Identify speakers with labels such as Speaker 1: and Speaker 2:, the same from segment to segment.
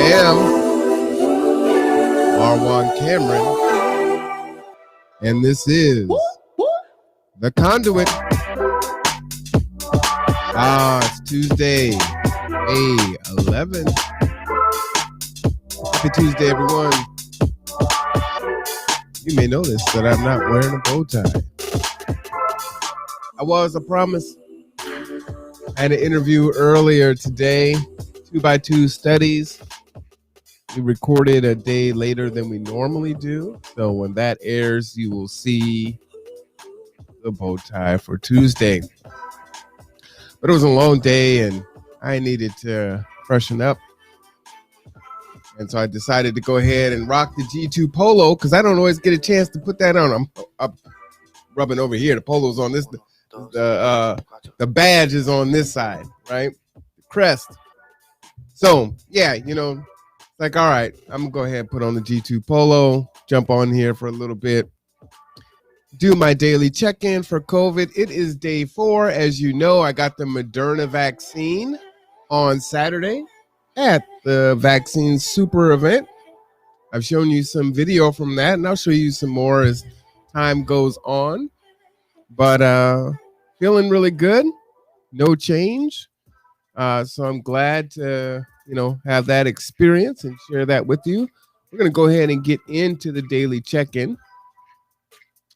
Speaker 1: am Marwan Cameron, and this is the Conduit. It's Tuesday, May 11th. Happy Tuesday, everyone. You may notice that I'm not wearing a bow tie. I promised. I had an interview earlier today, 2x2 studies. We recorded a day later than we normally do. So when that airs, you will see the bow tie for Tuesday. But it was a long day and I needed to freshen up. And so I decided to go ahead and rock the G2 polo because I don't always get a chance to put that on. I'm rubbing over here. The polo's on this. The badge is on this side, right? The crest. So, yeah, like, all right, I'm going to go ahead and put on the G2 polo, jump on here for a little bit, do my daily check-in for COVID. It is day 4. As you know, I got the Moderna vaccine on Saturday at the vaccine super event. I've shown you some video from that, and I'll show you some more as time goes on. But feeling really good. No change. So I'm glad to, have that experience and share that with you. We're going to go ahead and get into the daily check-in.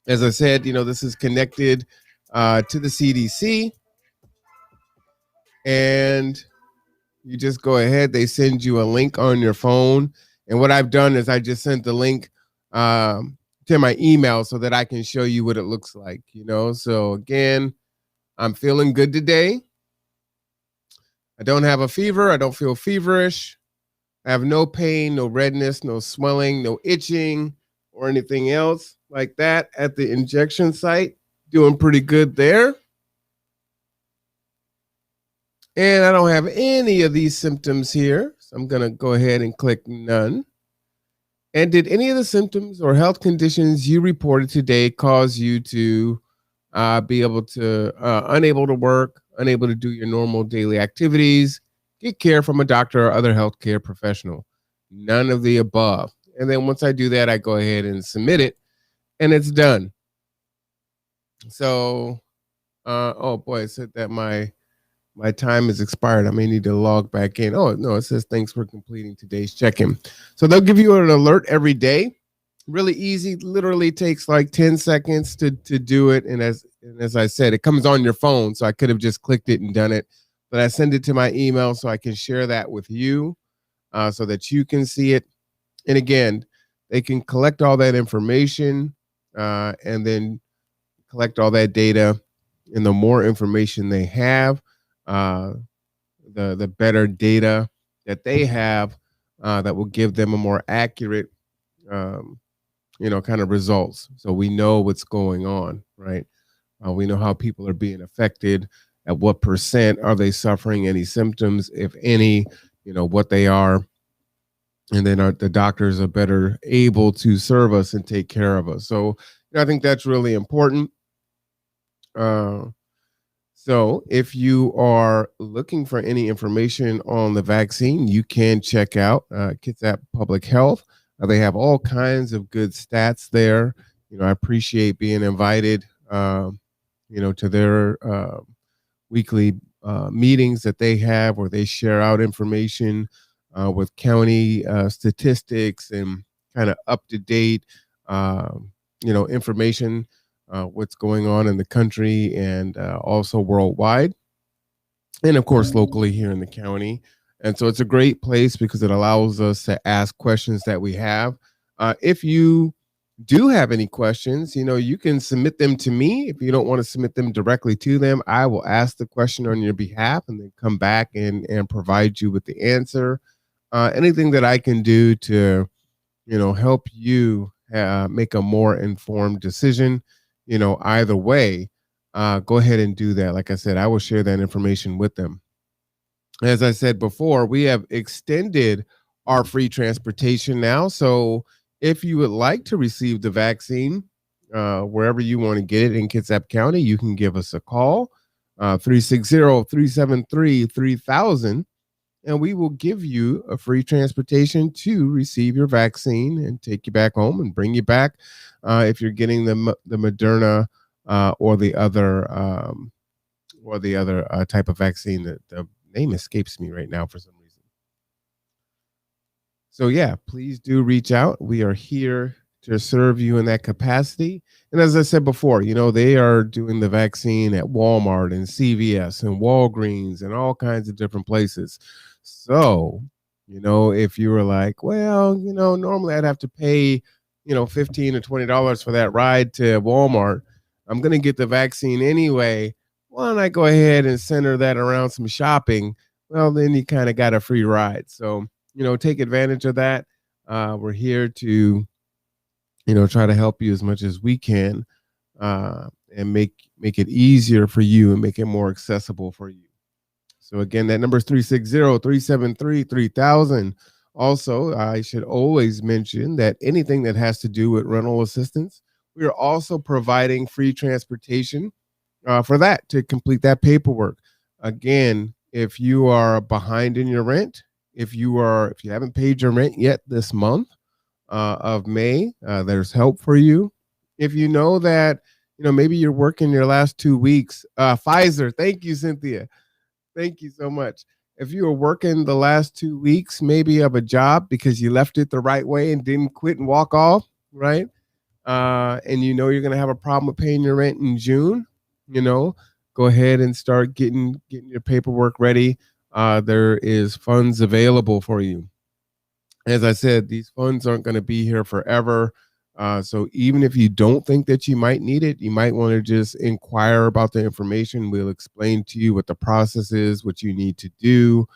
Speaker 1: As I said, this is connected to the CDC. And you just go ahead. They send you a link on your phone. And what I've done is I just sent the link to my email so that I can show you what it looks like, So again, I'm feeling good today. I don't have a fever. I don't feel feverish. I have no pain, no redness, no swelling, no itching or anything else like that at the injection site. Doing pretty good there. And I don't have any of these symptoms here. So I'm going to go ahead and click none. And did any of the symptoms or health conditions you reported today cause you to be unable to work, unable to do your normal daily activities, get care from a doctor or other healthcare professional? None of the above. And then once I do that, I go ahead and submit it, and it's done. So, oh boy, it said that my time is expired. I may need to log back in. Oh, no, it says thanks for completing today's check-in. So they'll give you an alert every day. Really easy. Literally takes like 10 seconds to do it. And as I said, it comes on your phone. So I could have just clicked it and done it. But I send it to my email so I can share that with you so that you can see it. And again, they can collect all that information and then collect all that data. And the more information they have, the better data that they have that will give them a more accurate kind of results. So we know what's going on, right? We know how people are being affected, at what percent are they suffering any symptoms, if any, what they are. And then the doctors are better able to serve us and take care of us. So I think that's really important. So if you are looking for any information on the vaccine, you can check out Kitsap Public Health. They have all kinds of good stats there. I appreciate being invited, to their weekly meetings that they have where they share out information with county statistics and kind of up-to-date, information, what's going on in the country and also worldwide. And, of course, locally here in the county. And so it's a great place because it allows us to ask questions that we have. If you do have any questions, you can submit them to me. If you don't want to submit them directly to them, I will ask the question on your behalf and then come back and provide you with the answer. Anything that I can do to, help you make a more informed decision, either way, go ahead and do that. Like I said, I will share that information with them. As I said before, we have extended our free transportation now. So if you would like to receive the vaccine wherever you want to get it in Kitsap County, you can give us a call, 360-373-3000. and we will give you a free transportation to receive your vaccine and take you back home and bring you back if you're getting the Moderna or the other type of vaccine that the name escapes me right now for some reason. So yeah, please do reach out. We are here to serve you in that capacity. And as I said before, they are doing the vaccine at Walmart and CVS and Walgreens and all kinds of different places. So, if you were like, well, normally I'd have to pay, $15 or $20 for that ride to Walmart. I'm going to get the vaccine anyway. Why don't I go ahead and center that around some shopping? Well, then you kind of got a free ride. So, take advantage of that. We're here to, try to help you as much as we can, and make it easier for you and make it more accessible for you. So again, that number is 360-373-3000. Also, I should always mention that anything that has to do with rental assistance, we are also providing free transportation for that to complete that paperwork. Again, if you are behind in your rent, if you haven't paid your rent yet this month of May, there's help for you. If you know that, maybe you're working your last 2 weeks, Pfizer, thank you, Cynthia. Thank you so much. If you were working the last 2 weeks, maybe of a job because you left it the right way and didn't quit and walk off, right? And you're going to have a problem with paying your rent in June, go ahead and start getting your paperwork ready. There is funds available for you. As I said, these funds aren't going to be here forever. So even if you don't think that you might need it, you might want to just inquire about the information. We'll explain to you what the process is, what you need to do.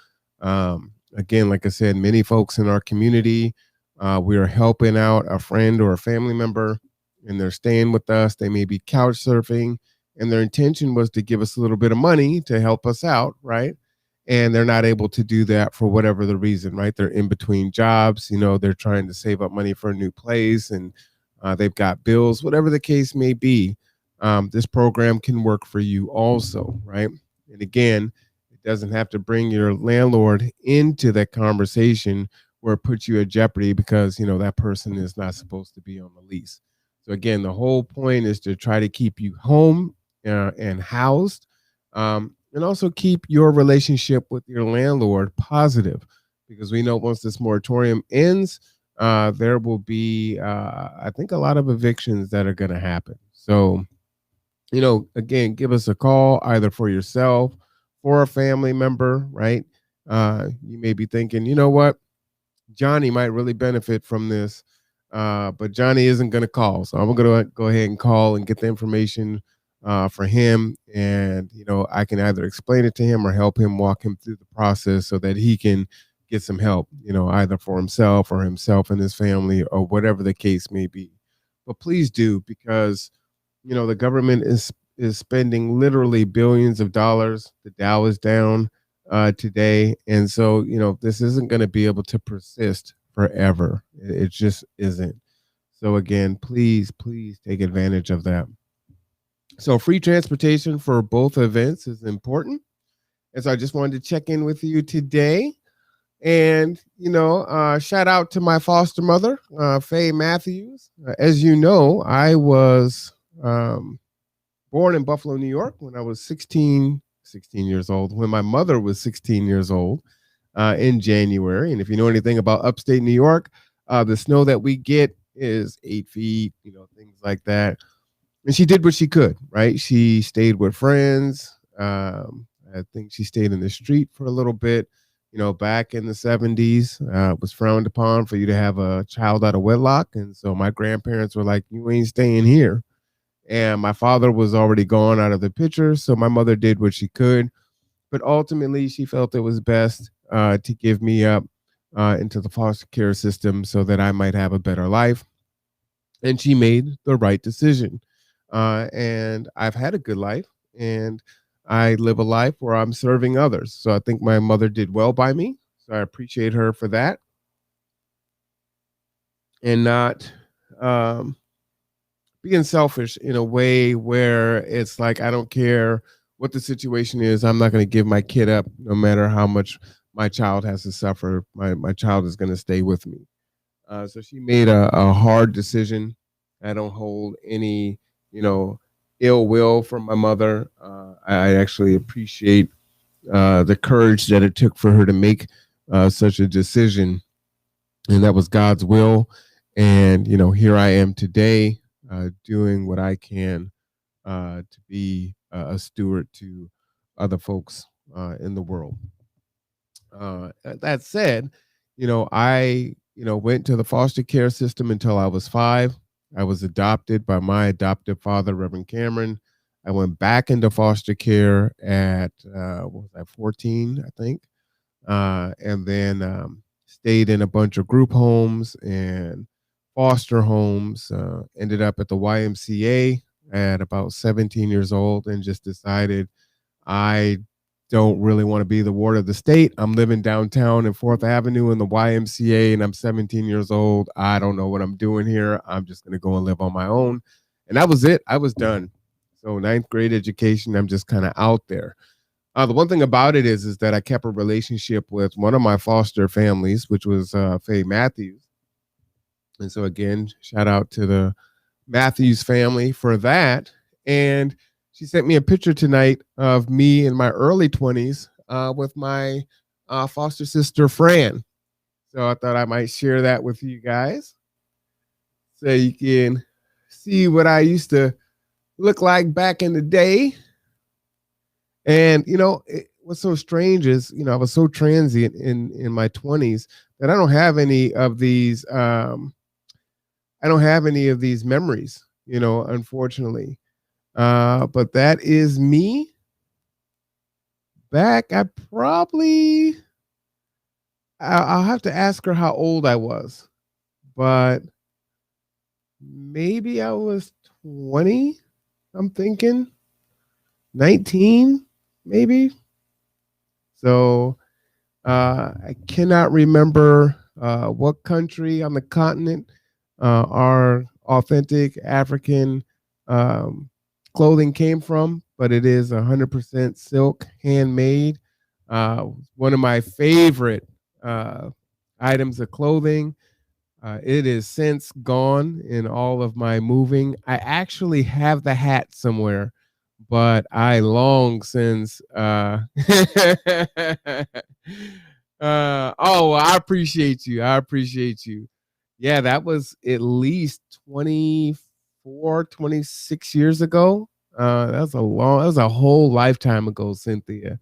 Speaker 1: Again, like I said, many folks in our community, we are helping out a friend or a family member, and they're staying with us. They may be couch surfing, and their intention was to give us a little bit of money to help us out, right? And they're not able to do that for whatever the reason, right? They're in between jobs, they're trying to save up money for a new place, and they've got bills, whatever the case may be. This program can work for you also, right? And again, it doesn't have to bring your landlord into that conversation where it puts you at jeopardy because, that person is not supposed to be on the lease. So again, the whole point is to try to keep you home and housed, and also keep your relationship with your landlord positive, because we know once this moratorium ends, there will be, I think, a lot of evictions that are going to happen. So, again, give us a call either for yourself, for a family member, right? You may be thinking, you know what? Johnny might really benefit from this, but Johnny isn't going to call. So I'm going to go ahead and call and get the information for him. And, I can either explain it to him or help him walk him through the process so that he can get some help, either for himself and his family or whatever the case may be. But please do, because, the government is spending literally billions of dollars. The Dow is down today. And so, this isn't going to be able to persist forever. It just isn't. So again, please take advantage of that. So free transportation for both events is important. And so I just wanted to check in with you today. And, shout out to my foster mother, Faye Matthews. As you know, I was born in Buffalo, New York when I was 16 years old, when my mother was 16 years old in January. And if you know anything about upstate New York, the snow that we get is 8 feet, things like that. And she did what she could, right? She stayed with friends. I think she stayed in the street for a little bit. Back in the 70s, it was frowned upon for you to have a child out of wedlock. And so my grandparents were like, you ain't staying here. And my father was already gone out of the picture. So my mother did what she could. But ultimately, she felt it was best to give me up into the foster care system so that I might have a better life. And she made the right decision. And I've had a good life. And I live a life where I'm serving others. So I think my mother did well by me. So I appreciate her for that. And not being selfish in a way where it's like, I don't care what the situation is. I'm not going to give my kid up no matter how much my child has to suffer. My child is going to stay with me. So she made a hard decision. I don't hold any, you know, ill will from my mother. I actually appreciate the courage that it took for her to make such a decision, and that was God's will. And here I am today, doing what I can to be a steward to other folks in the world. That said, I went to the foster care system until I was 5. I was adopted by my adoptive father, Reverend Cameron. I went back into foster care at what was I, 14, I think, and then stayed in a bunch of group homes and foster homes. Ended up at the YMCA at about 17 years old, and just decided I don't really want to be the ward of the state. I'm living downtown in 4th Avenue in the YMCA, and I'm 17 years old. I don't know what I'm doing here. I'm just going to go and live on my own. And that was it. I was done. So ninth grade education, I'm just kind of out there. The one thing about it is that I kept a relationship with one of my foster families, which was Faye Matthews. And so again, shout out to the Matthews family for that. And she sent me a picture tonight of me in my early 20s with my foster sister, Fran. So I thought I might share that with you guys so you can see what I used to look like back in the day. And, what's so strange is, I was so transient in my 20s that I don't have any of these. I don't have any of these memories, unfortunately. But that is me back. I'll have to ask her how old I was, but maybe I was 20. I'm thinking 19, maybe. So I cannot remember what country on the continent our authentic African clothing came from, but it is 100% silk, handmade. One of my favorite items of clothing. It is since gone in all of my moving. I actually have the hat somewhere, but I long since. Oh, I appreciate you. I appreciate you. Yeah, that was at least 24, 26 years ago. That was a whole lifetime ago, Cynthia.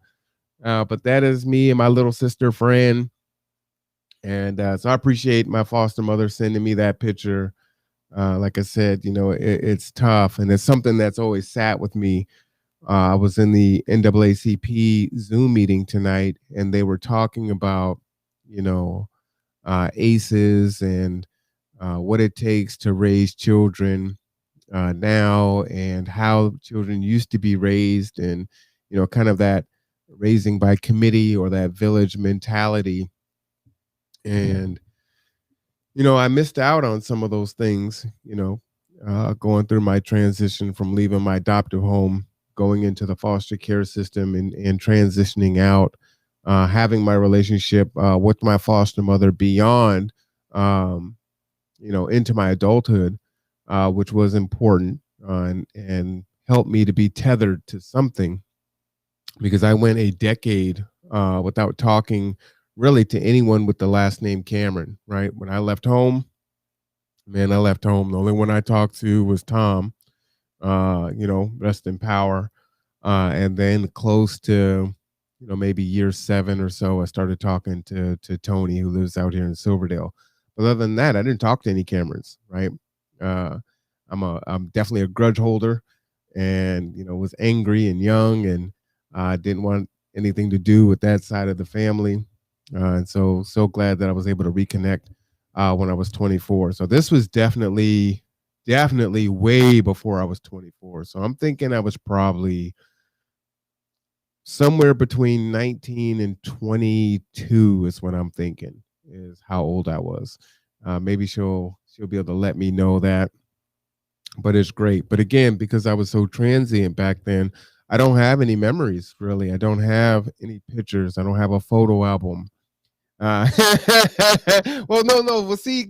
Speaker 1: But that is me and my little sister, Fran. And so I appreciate my foster mother sending me that picture. Like I said, it's tough, and it's something that's always sat with me. I was in the NAACP Zoom meeting tonight, and they were talking about, ACEs and what it takes to raise children now, and how children used to be raised, and kind of that raising by committee or that village mentality. And I missed out on some of those things, going through my transition from leaving my adoptive home, going into the foster care system, and transitioning out, having my relationship with my foster mother beyond, into my adulthood, which was important, and helped me to be tethered to something, because I went a decade without talking really to anyone with the last name Cameron, right? When I left home, man, I left home. The only one I talked to was Tom, rest in power. And then close to, maybe year 7 or so, I started talking to Tony, who lives out here in Silverdale. But other than that, I didn't talk to any Camerons, right? I'm definitely a grudge holder, and was angry and young, and didn't want anything to do with that side of the family. And so glad that I was able to reconnect when I was 24. So this was definitely way before I was 24. So I'm thinking I was probably somewhere between 19 and 22 is what I'm thinking, is how old I was. Maybe she'll be able to let me know that, but it's great. But again, because I was so transient back then, I don't have any memories really. I don't have any pictures. I don't have a photo album. Uh, well, no. Well, see,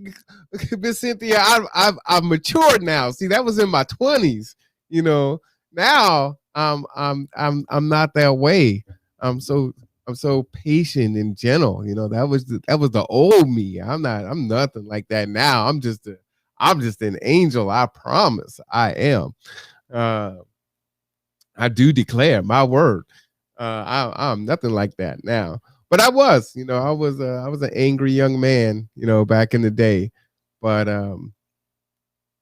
Speaker 1: Miss Cynthia, I've matured now. See, that was in my 20s. You know, now I'm not that way. I'm so I'm so patient and gentle. You know, that was the old me. I'm nothing like that now. I'm just an angel. I promise. I am. Uh, I do declare my word. I'm nothing like that now, but I was, I was an angry young man, back in the day. But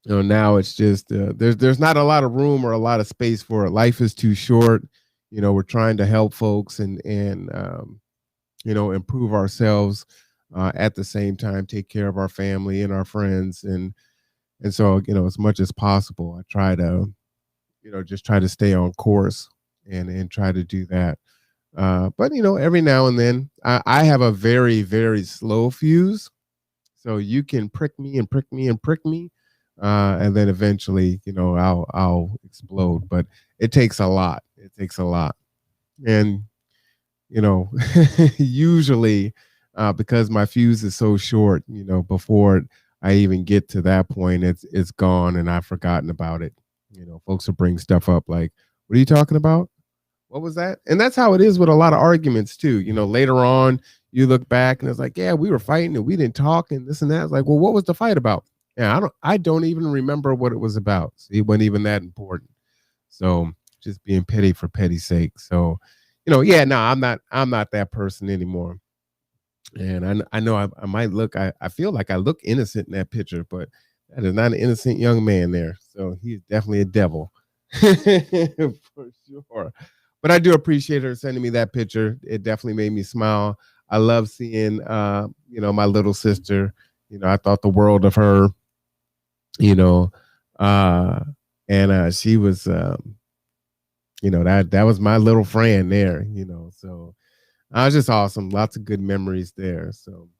Speaker 1: now it's just there's not a lot of room or a lot of space for it. Life is too short. We're trying to help folks and improve ourselves at the same time, take care of our family and our friends, and so as much as possible, I try to just try to stay on course and try to do that. But every now and then, I have a very very slow fuse, so you can prick me and prick me and prick me, and then eventually, I'll explode. But it takes a lot. It takes a lot, and you know, usually, because my fuse is so short, before I even get to that point, it's gone and I've forgotten about it. Folks will bring stuff up like, "What are you talking about? What was that?" And that's how it is with a lot of arguments too. Later on, you look back and it's like, "Yeah, we were fighting and we didn't talk and this and that." It's like, "Well, what was the fight about?" Yeah, I don't even remember what it was about. See, it wasn't even that important. So just being petty for petty's sake. So, yeah, no, I'm not that person anymore. And I know I might look, I feel like I look innocent in that picture, but that is not an innocent young man there. So he's definitely a devil. For sure. But I do appreciate her sending me that picture. It definitely made me smile. I love seeing my little sister. I thought the world of her, you know, uh and she was that was my little friend there, so I was just awesome. Lots of good memories there. So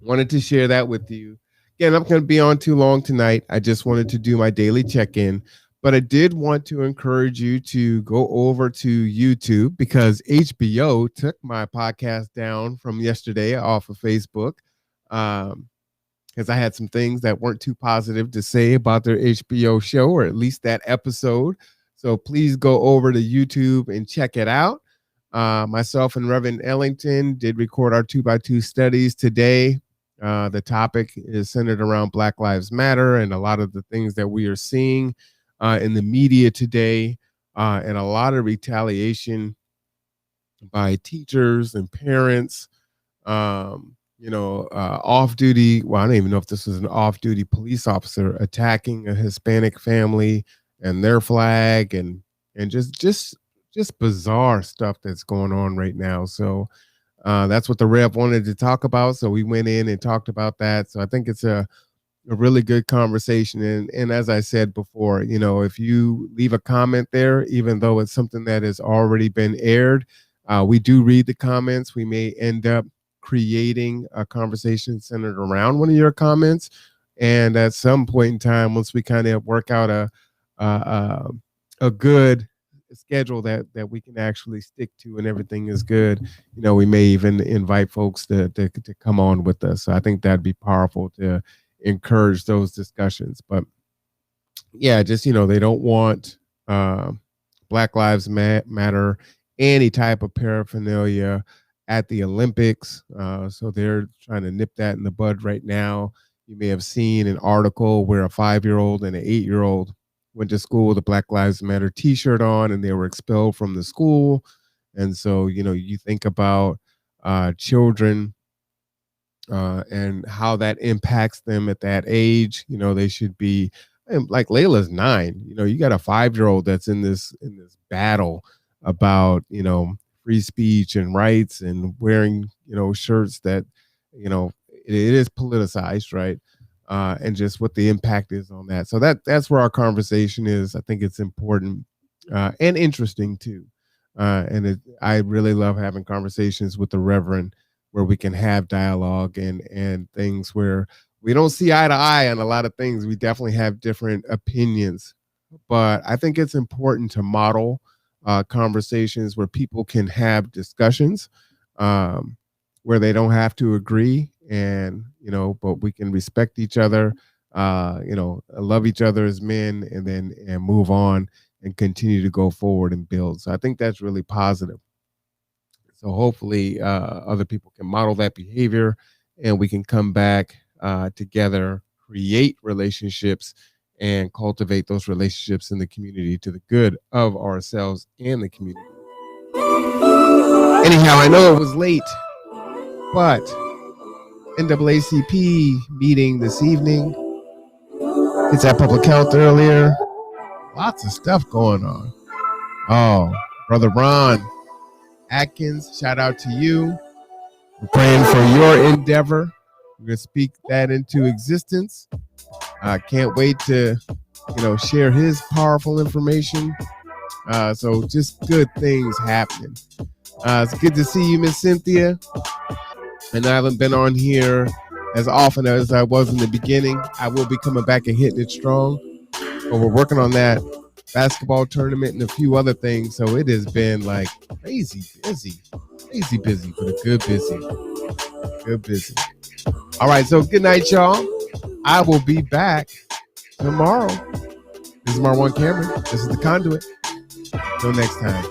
Speaker 1: wanted to share that with you. Again, I'm going to be on too long tonight. I just wanted to do my daily check-in, but I did want to encourage you to go over to YouTube because HBO took my podcast down from yesterday off of Facebook. Um, because I had some things that weren't too positive to say about their HBO show, or at least that episode. So please go over to YouTube and check it out. Myself and Reverend Ellington did record our 2x2 studies today. The topic is centered around Black Lives Matter and a lot of the things that we are seeing in the media today, and a lot of retaliation by teachers and parents, off duty. Well, I don't even know if this was an off duty police officer attacking a Hispanic family and their flag, and just bizarre stuff that's going on right now. So that's what the rep wanted to talk about. So we went in and talked about that. So I think it's a really good conversation. And as I said before, if you leave a comment there, even though it's something that has already been aired, we do read the comments. We may end up creating a conversation centered around one of your comments. And at some point in time, once we kind of work out a a good schedule that we can actually stick to and everything is good, we may even invite folks to come on with us. So I think that'd be powerful to encourage those discussions. But yeah, just they don't want Black Lives Matter, any type of paraphernalia at the Olympics. So they're trying to nip that in the bud right now. You may have seen an article where a 5-year-old and an 8-year-old went to school with a Black Lives Matter T-shirt on, and they were expelled from the school. And so you think about children and how that impacts them at that age. They should be, and like Layla's 9. You got a 5-year-old that's in this battle about free speech and rights and wearing shirts that it is politicized, right? And just what the impact is on that. So that's where our conversation is. I think it's important and interesting too. I really love having conversations with the Reverend where we can have dialogue and things where we don't see eye to eye on a lot of things. We definitely have different opinions, but I think it's important to model conversations where people can have discussions, where they don't have to agree, and but we can respect each other, love each other as men, and move on and continue to go forward and build. So I think that's really positive. So hopefully other people can model that behavior, and we can come back together, create relationships, and cultivate those relationships in the community to the good of ourselves and the community. Anyhow, I know it was late, but NAACP meeting this evening. It's at public health earlier. Lots of stuff going on. Oh, Brother Ron Atkins, shout out to you. We're praying for your endeavor. We're going to speak that into existence. I can't wait to, share his powerful information. So just good things happening. It's good to see you, Miss Cynthia. And I haven't been on here as often as I was in the beginning. I will be coming back and hitting it strong. But we're working on that basketball tournament and a few other things. So it has been like crazy busy, but a good busy. All right. So good night, y'all. I will be back tomorrow. This is Marwan Cameron. This is the Conduit. Until next time.